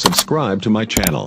Subscribe to my channel.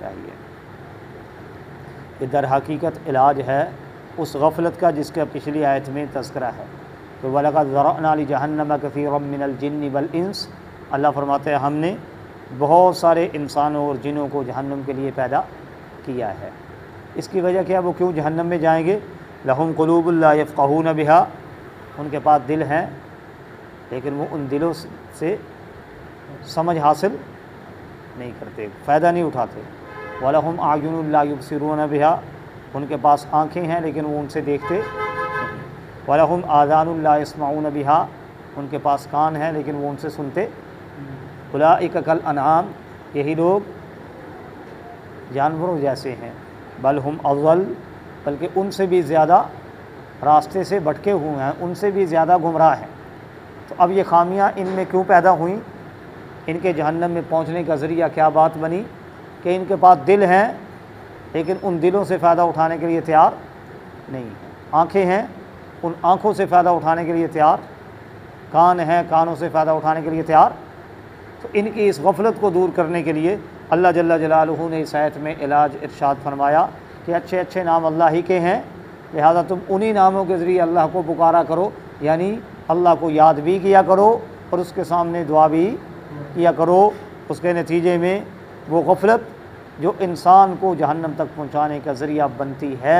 چاہیے۔ یہ در حقیقت علاج ہے اس غفلت کا جس کا پچھلی آیت میں تذکرہ ہے کہ وَلَقَدْ ذَرَأْنَا لِجَهَنَّمَ كَثِيرًا مِّنَ الْجِنِّ وَالْإِنسِ، اللہ فرماتے ہیں ہم نے بہت سارے انسانوں اور جنوں کو جہنم کے لیے پیدا کیا ہے۔ اس کی وجہ کیا؟ وہ کیوں جہنم میں جائیں گے؟ لَهُمْ قُلُوبٌ لَا يَفْقَهُونَ بِهَا، ان کے پاس دل ہیں لیکن وہ ان دلوں سے سمجھ حاصل نہیں کرتے، فائدہ نہیں اٹھاتے۔ وَلَهُمْ أَعْيُنٌ لَا يُبْصِرُونَ بِهَا، ان کے پاس آنکھیں ہیں لیکن وہ ان سے دیکھتے نہیں۔ وَلَهُمْ آذَانٌ لَا يَسْمَعُونَ بِهَا، ان کے پاس کان ہیں لیکن وہ ان سے سنتے۔ أُولَٰئِكَ كَالْأَنْعَامِ، یہی لوگ جانوروں جیسے ہیں، بل ہم اضل، بلکہ ان سے بھی زیادہ راستے سے بھٹکے ہوئے ہیں، ان سے بھی زیادہ گمراہ ہیں۔ تو اب یہ خامیاں ان میں کیوں پیدا ہوئیں؟ ان کے جہنم میں پہنچنے کا ذریعہ کیا بات بنی کہ ان کے پاس دل ہیں لیکن ان دلوں سے فائدہ اٹھانے کے لیے تیار نہیں ہیں، آنکھیں ہیں ان آنکھوں سے فائدہ اٹھانے کے لیے تیار، کان ہیں کانوں سے فائدہ اٹھانے کے لیے تیار۔ تو ان کی اس غفلت کو دور کرنے کے لیے اللہ جل جلالہ نے اس آیت میں علاج ارشاد فرمایا کہ اچھے اچھے نام اللہ ہی کے ہیں، لہذا تم انہی ناموں کے ذریعے اللہ کو پکارا کرو، یعنی اللہ کو یاد بھی کیا کرو اور اس کے سامنے دعا بھی کیا کرو۔ اس کے نتیجے میں وہ غفلت جو انسان کو جہنم تک پہنچانے کا ذریعہ بنتی ہے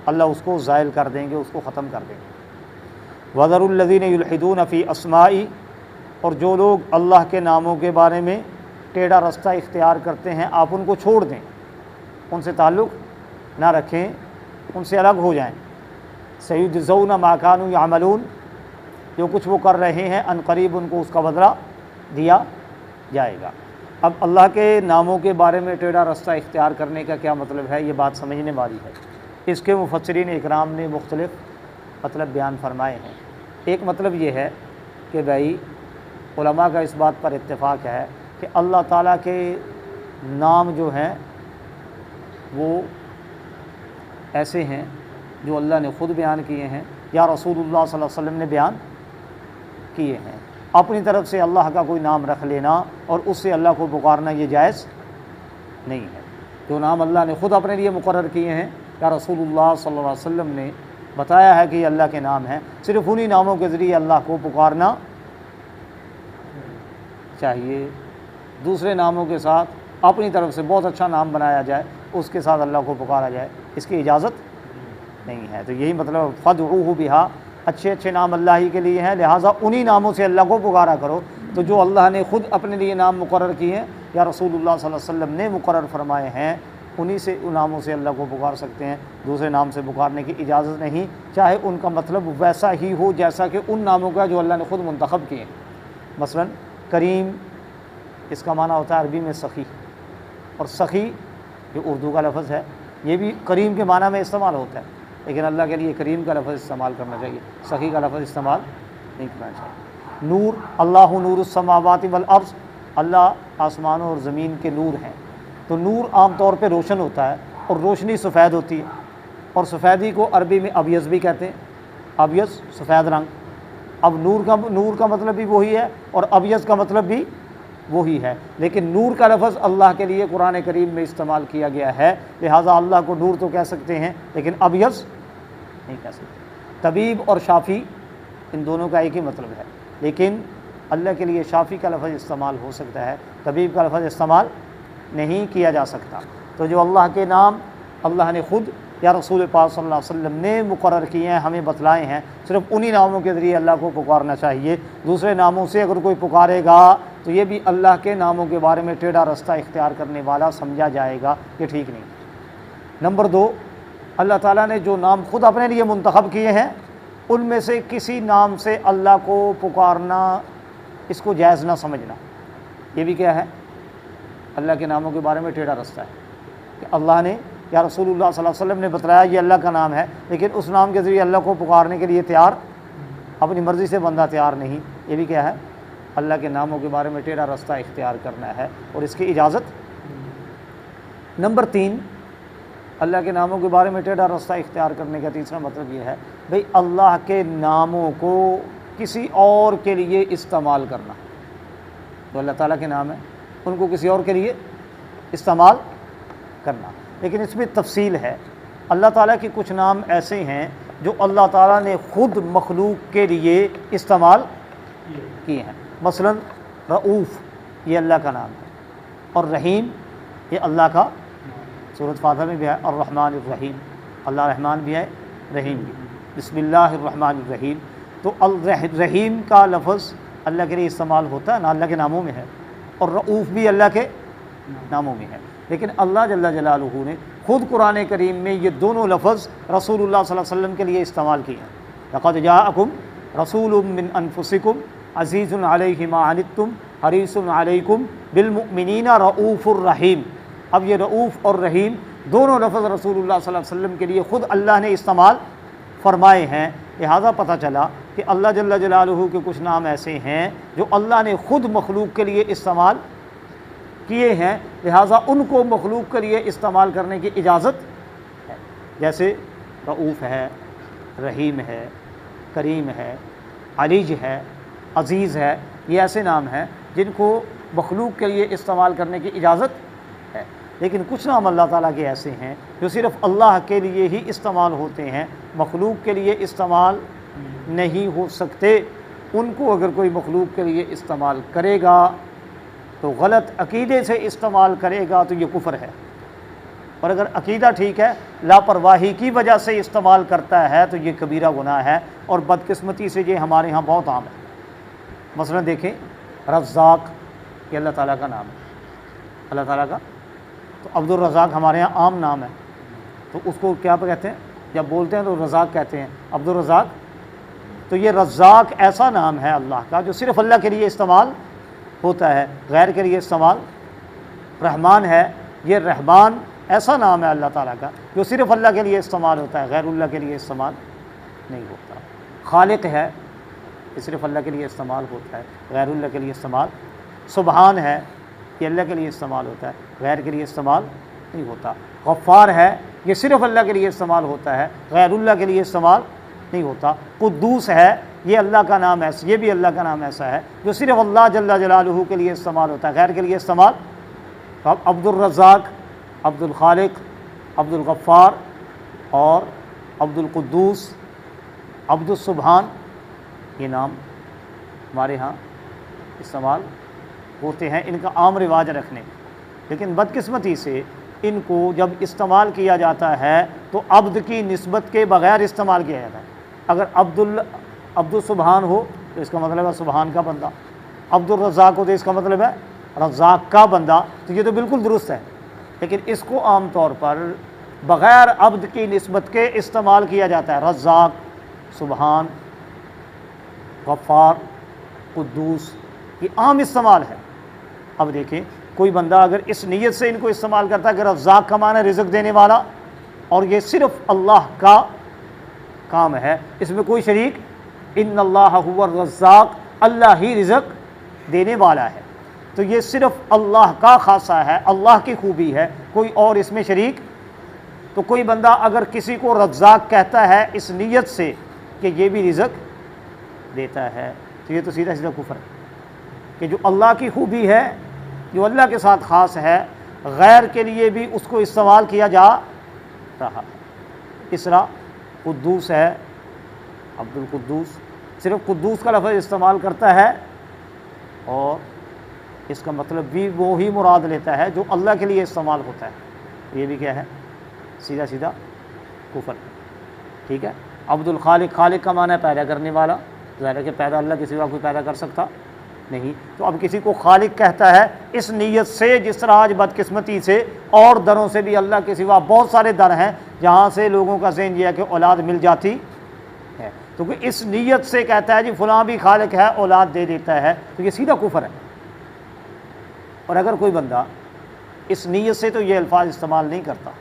اللہ اس کو زائل کر دیں گے، اس کو ختم کر دیں گے۔ وَذَرُوا الَّذِينَ يُلْحِدُونَ فِي أَسْمَائِهِ، اور جو لوگ اللہ کے ناموں کے بارے میں ٹیڑھا رستہ اختیار کرتے ہیں آپ ان کو چھوڑ دیں، ان سے تعلق نہ رکھیں، ان سے الگ ہو جائیں۔ سَيُجْزَوْنَ مَا كَانُوا يَعْمَلُونَ، جو کچھ وہ کر رہے ہیں ان قریب ان کو اس کا بدلہ دیا جائے گا۔ اب اللہ کے ناموں کے بارے میں ٹیڑھا رستہ اختیار کرنے کا کیا مطلب ہے، یہ بات سمجھنے والی ہے۔ اس کے مفسرین اکرام نے مختلف مطلب بیان فرمائے ہیں۔ ایک مطلب یہ ہے کہ بھائی علماء کا اس بات پر اتفاق ہے کہ اللہ تعالیٰ کے نام جو ہیں وہ ایسے ہیں جو اللہ نے خود بیان کیے ہیں یا رسول اللہ صلی اللہ علیہ وسلم نے بیان کیے ہیں۔ اپنی طرف سے اللہ کا کوئی نام رکھ لینا اور اس سے اللہ کو پکارنا یہ جائز نہیں ہے۔ جو نام اللہ نے خود اپنے لیے مقرر کیے ہیں یا رسول اللہ صلی اللہ علیہ وسلم نے بتایا ہے کہ یہ اللہ کے نام ہیں، صرف انہی ناموں کے ذریعے اللہ کو پکارنا چاہیے۔ دوسرے ناموں کے ساتھ اپنی طرف سے بہت اچھا نام بنایا جائے اس کے ساتھ اللہ کو پکارا جائے، اس کی اجازت نہیں ہے۔ تو یہی مطلب فادعوہ بہا، اچھے اچھے نام اللہ ہی کے لیے ہیں، لہٰذا انہی ناموں سے اللہ کو پکارا کرو۔ تو جو اللہ نے خود اپنے لیے نام مقرر کیے ہیں یا رسول اللہ صلی اللہ علیہ وسلم نے مقرر فرمائے ہیں انہی سے ان ناموں سے اللہ کو پکار سکتے ہیں، دوسرے نام سے پکارنے کی اجازت نہیں، چاہے ان کا مطلب ویسا ہی ہو جیسا کہ ان ناموں کا جو اللہ نے خود منتخب کیے ہیں۔ مثلا کریم، اس کا معنی ہوتا ہے عربی میں سخی، اور سخی یہ اردو کا لفظ ہے، یہ بھی کریم کے معنی میں استعمال ہوتا ہے، لیکن اللہ کے لیے کریم کا لفظ استعمال کرنا چاہیے، سخی کا لفظ استعمال نہیں کرنا چاہیے۔ نور، اللہ نور السماوات والارض، اللہ آسمانوں اور زمین کے نور ہیں۔ تو نور عام طور پہ روشن ہوتا ہے اور روشنی سفید ہوتی ہے، اور سفیدی کو عربی میں ابیض بھی کہتے ہیں، ابیض سفید رنگ۔ اب نور کا مطلب بھی وہی ہے اور ابیض کا مطلب بھی وہی ہے، لیکن نور کا لفظ اللہ کے لیے قرآن کریم میں استعمال کیا گیا ہے، لہٰذا اللہ کو نور تو کہہ سکتے ہیں لیکن ابیض نہیں کہہ سکتے۔ طبیب اور شافی ان دونوں کا ایک ہی مطلب ہے، لیکن اللہ کے لیے شافی کا لفظ استعمال ہو سکتا ہے، طبیب کا لفظ استعمال نہیں کیا جا سکتا۔ تو جو اللہ کے نام اللہ نے خود یا رسول پاک صلی اللہ علیہ وسلم نے مقرر کیے ہیں، ہمیں بتلائے ہیں، صرف انہی ناموں کے ذریعے اللہ کو پکارنا چاہیے۔ دوسرے ناموں سے اگر کوئی پکارے گا تو یہ بھی اللہ کے ناموں کے بارے میں ٹیڑھا رستہ اختیار کرنے والا سمجھا جائے گا، یہ ٹھیک نہیں۔ نمبر 2، اللہ تعالیٰ نے جو نام خود اپنے لیے منتخب کیے ہیں ان میں سے کسی نام سے اللہ کو پکارنا اس کو جائز نہ سمجھنا، یہ بھی کیا ہے؟ اللہ کے ناموں کے بارے میں ٹیڑھا رستہ ہے کہ اللہ نے یا رسول اللہ صلی اللہ علیہ وسلم نے بتلایا یہ اللہ کا نام ہے، لیکن اس نام کے ذریعے اللہ کو پکارنے کے لیے تیار، اپنی مرضی سے بندہ تیار نہیں، یہ بھی کیا ہے؟ اللہ کے ناموں کے بارے میں ٹیڑھا رستہ اختیار کرنا ہے اور اس کی اجازت۔ نمبر 3، اللہ کے ناموں کے بارے میں ٹیڑھا رستہ اختیار کرنے کا تیسرا مطلب یہ ہے بھئی اللہ کے ناموں کو کسی اور کے لیے استعمال کرنا۔ جو اللہ تعالیٰ کے نام ہیں ان کو کسی اور کے لیے استعمال کرنا، لیکن اس میں تفصیل ہے۔ اللہ تعالیٰ کے کچھ نام ایسے ہیں جو اللہ تعالیٰ نے خود مخلوق کے لیے استعمال کیے ہیں۔ مثلا رؤوف یہ اللہ کا نام ہے، اور رحیم یہ اللہ کا، سورۃ فاتحہ میں بھی ہے الرحمن الرحیم، اللہ رحمان بھی ہے رحیم بھی، بسم اللہ الرحمن الرحیم۔ تو الرحیم کا لفظ اللہ کے لیے استعمال ہوتا ہے نا، اللہ کے ناموں میں ہے، اور رؤوف بھی اللہ کے ناموں میں ہے، لیکن اللہ جل جلالہ نے خود قرآن کریم میں یہ دونوں لفظ رسول اللہ صلی اللہ علیہ وسلم کے لیے استعمال کیے ہیں۔ لقد جاءکم رسول من انفسکم عزیز علیہ ما عنتم حریص علیکم بالمؤمنین رؤوف الرحیم۔ اب یہ رؤوف اور رحیم دونوں لفظ رسول اللہ صلی اللہ علیہ وسلم کے لیے خود اللہ نے استعمال فرمائے ہیں، لہذا پتہ چلا کہ اللہ جل جلالہ کے کچھ نام ایسے ہیں جو اللہ نے خود مخلوق کے لیے استعمال کیے ہیں، لہٰذا ان کو مخلوق کے لیے استعمال کرنے کی اجازت ہے۔ جیسے رؤوف ہے، رحیم ہے، کریم ہے، علیج ہے، عزیز ہے، یہ ایسے نام ہیں جن کو مخلوق کے لیے استعمال کرنے کی اجازت ہے، لیکن کچھ نام اللہ تعالیٰ کے ایسے ہیں جو صرف اللہ کے لیے ہی استعمال ہوتے ہیں، مخلوق کے لیے استعمال نہیں ہو سکتے۔ ان کو اگر کوئی مخلوق کے لیے استعمال کرے گا تو غلط عقیدے سے استعمال کرے گا تو یہ کفر ہے، اور اگر عقیدہ ٹھیک ہے، لاپرواہی کی وجہ سے استعمال کرتا ہے تو یہ کبیرہ گناہ ہے، اور بدقسمتی سے یہ ہمارے ہاں بہت عام ہے۔ مثلا دیکھیں رزاق یہ اللہ تعالیٰ کا نام ہے، اللہ تعالیٰ کا، تو عبد الرزاق ہمارے ہاں عام نام ہے، تو اس کو کیا کہتے ہیں؟ جب بولتے ہیں تو رزاق کہتے ہیں، عبد الرزاق۔ تو یہ رزاق ایسا نام ہے اللہ کا جو صرف اللہ کے لیے استعمال ہوتا ہے، غیر کے لیے استعمال۔ رحمان ہے، یہ رحمان ایسا نام ہے اللہ تعالیٰ کا جو صرف اللہ کے لیے استعمال ہوتا ہے، غیر اللہ کے لیے استعمال نہیں ہوتا۔ خالق ہے، یہ صرف اللہ کے لیے استعمال ہوتا ہے، غیر اللہ کے لیے استعمال۔ سبحان ہے، یہ اللہ کے لیے استعمال ہوتا ہے، غیر کے لیے استعمال نہیں ہوتا۔ غفار ہے، یہ صرف اللہ کے لیے استعمال ہوتا ہے، غیر اللہ کے لیے استعمال نہیں ہوتا۔ قدوس ہے، یہ اللہ کا نام ہے، یہ بھی اللہ کا نام ایسا ہے جو صرف اللہ جل جلالہ کے لیے استعمال ہوتا ہے، غیر کے لیے استعمال۔ تو اب عبد الرزاق، عبد الخالق، عبد الغفار اور عبد القدوس، عبد السبحان، یہ نام ہمارے ہاں استعمال ہوتے ہیں، ان کا عام رواج رکھنے، لیکن بدقسمتی سے ان کو جب استعمال کیا جاتا ہے تو عبد کی نسبت کے بغیر استعمال کیا جاتا ہے۔ اگر عبد السبحان ہو تو اس کا مطلب ہے سبحان کا بندہ، عبد الرزاق ہو تو اس کا مطلب ہے رزاق کا بندہ، تو یہ تو بالکل درست ہے، لیکن اس کو عام طور پر بغیر عبد کی نسبت کے استعمال کیا جاتا ہے۔ رزاق، سبحان، غفار، قدوس، یہ عام استعمال ہے۔ اب دیکھیں کوئی بندہ اگر اس نیت سے ان کو استعمال کرتا ہے کہ رزاق کا معنی رزق دینے والا، اور یہ صرف اللہ کا کام ہے، اس میں کوئی شریک، ان اللہ هو الرزاق، اللہ ہی رزق دینے والا ہے، تو یہ صرف اللہ کا خاصہ ہے، اللہ کی خوبی ہے، کوئی اور اس میں شریک۔ تو کوئی بندہ اگر کسی کو رزاق کہتا ہے اس نیت سے کہ یہ بھی رزق دیتا ہے، تو یہ تو سیدھا سیدھا کفر ہے، کہ جو اللہ کی خوبی ہے، جو اللہ کے ساتھ خاص ہے، غیر کے لیے بھی اس کو استعمال کیا جا رہا۔ اس طرح قدوس ہے، عبد القدوس، صرف قدوس کا لفظ استعمال کرتا ہے، اور اس کا مطلب بھی وہی مراد لیتا ہے جو اللہ کے لیے استعمال ہوتا ہے، یہ بھی کیا ہے؟ سیدھا سیدھا کفر، ٹھیک ہے۔ عبد الخالق، خالق کا معنی ہے پیدا کرنے والا، ظاہر ہے کہ پیدا اللہ کے سوا کوئی پیدا کر سکتا نہیں، تو اب کسی کو خالق کہتا ہے اس نیت سے، جس طرح آج بدقسمتی سے اور دروں سے بھی اللہ کے سوا بہت سارے در ہیں جہاں سے لوگوں کا ذہن یہ ہے کہ اولاد مل جاتی ہے، تو کہ اس نیت سے کہتا ہے جی فلاں بھی خالق ہے، اولاد دے دیتا ہے، تو یہ سیدھا کفر ہے۔ اور اگر کوئی بندہ اس نیت سے تو یہ الفاظ استعمال نہیں کرتا،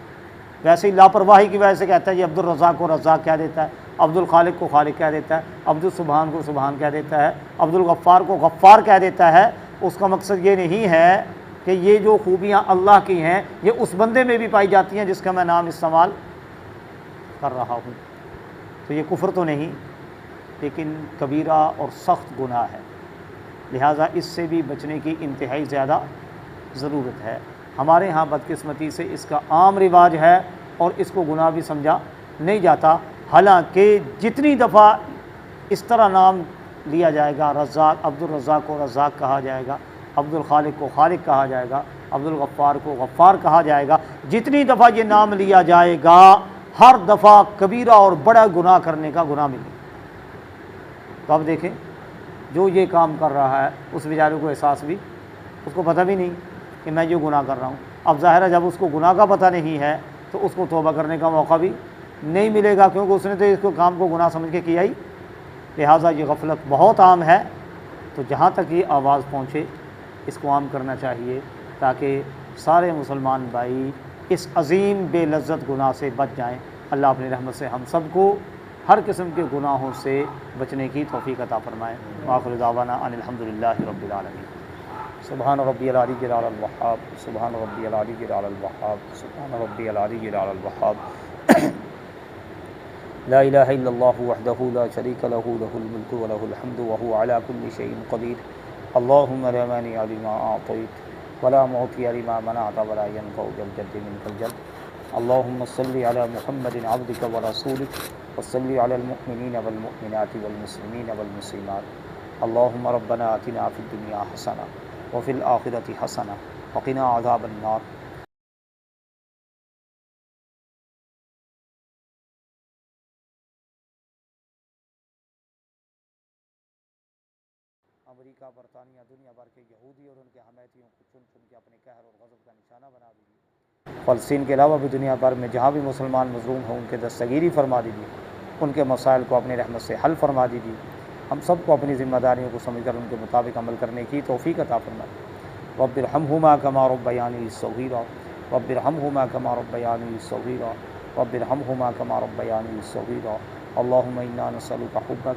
ویسے ہی لاپرواہی کی وجہ سے کہتا ہے جی عبد الرزاق کو رزاق کہہ دیتا ہے، عبد الخالق کو خالق کہہ دیتا ہے، عبد السبحان کو سبحان کہہ دیتا ہے، عبد الغفار کو غفار کہہ دیتا ہے، اس کا مقصد یہ نہیں ہے کہ یہ جو خوبیاں اللہ کی ہیں یہ اس بندے میں بھی پائی جاتی ہیں جس کا میں نام استعمال کر رہا ہوں، تو یہ کفر تو نہیں، لیکن کبیرہ اور سخت گناہ ہے، لہٰذا اس سے بھی بچنے کی انتہائی زیادہ ضرورت ہے۔ ہمارے ہاں بدقسمتی سے اس کا عام رواج ہے اور اس کو گناہ بھی سمجھا نہیں جاتا، حالانکہ جتنی دفعہ اس طرح نام لیا جائے گا، رزاق، عبد الرزاق کو رزاق کہا جائے گا، عبد الخالق کو خالق کہا جائے گا، عبد الغفار کو غفار کہا جائے گا، جتنی دفعہ یہ نام لیا جائے گا ہر دفعہ کبیرہ اور بڑا گناہ کرنے کا گناہ ملے گا۔ تو اب دیکھیں جو یہ کام کر رہا ہے اس بیچارے کو احساس بھی، اس کو پتہ بھی نہیں کہ میں جو گناہ کر رہا ہوں۔ اب ظاہر ہے جب اس کو گناہ کا پتہ نہیں ہے تو اس کو توبہ کرنے کا موقع بھی نہیں ملے گا، کیونکہ اس نے تو اس کو کام کو گناہ سمجھ کے کیا ہی۔ لہٰذا یہ غفلت بہت عام ہے، تو جہاں تک یہ آواز پہنچے اس کو عام کرنا چاہیے تاکہ سارے مسلمان بھائی اس عظیم بے لذت گناہ سے بچ جائیں۔ اللہ اپنی رحمت سے ہم سب کو ہر قسم کے گناہوں سے بچنے کی توفیق عطا فرمائے۔ وآخر دعوانا ان الحمدللہ رب العالمین۔ سبحان ربی العلی جلال الوہاب، سبحان ربی العلی جلال الوہاب، سبحان ربی العلی جلال الوہاب۔ لا الہ الا اللہ وحدہ لا شریک لہ، لہ الملک ولہ الحمد وہو علی کل شیء قدیر۔ اللہم لا مانع لما اعطیت ولا معطی لما منعت ولا ينفع ذا الجد منک الجد۔ اللہم صل علی محمد عبدک ورسولک وصل علی المؤمنین والمؤمنات والمسلمین والمسلمات۔ اللہم ربنا آتنا فی الدنیا حسنہ وفی الآخرۃ حسنہ وقنا عذاب النار۔ امریکہ، برطانیہ، دنیا بھر کے یہودی اور ان کے حمایتیوں کو چن چن کے اپنے قہر اور غضب کا نشانہ بنا دیجیے۔ فلسطین کے علاوہ بھی دنیا بھر میں جہاں بھی مسلمان مظلوم ہوں ان کے دستگیری فرما دیجیے، ان کے مسائل کو اپنی رحمت سے حل فرما دیجیے۔ ہم سب کو اپنی ذمہ داریوں کو سمجھ کر ان کے مطابق عمل کرنے کی توفیق عطا فرمائے۔ رب ارحمہما کما ربیانی صغیرا، رب ارحمہما کما ربیانی صغیرا، رب ارحمہما کما ربیانی صغیرا۔ اللہم انا نسألک حبک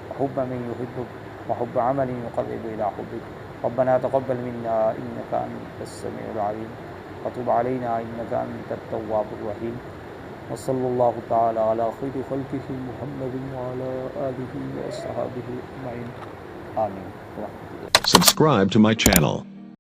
وحب من یحبک وحب عمل يقرب إلى حبك۔ ربنا تقبل منا إنك أنت السميع العليم وتب علينا إنك أنت التواب الرحيم۔ وصلى الله تعالى على خير خلقه محمد وعلى آله وأصحابه أجمعين، آمين۔ Subscribe to my channel.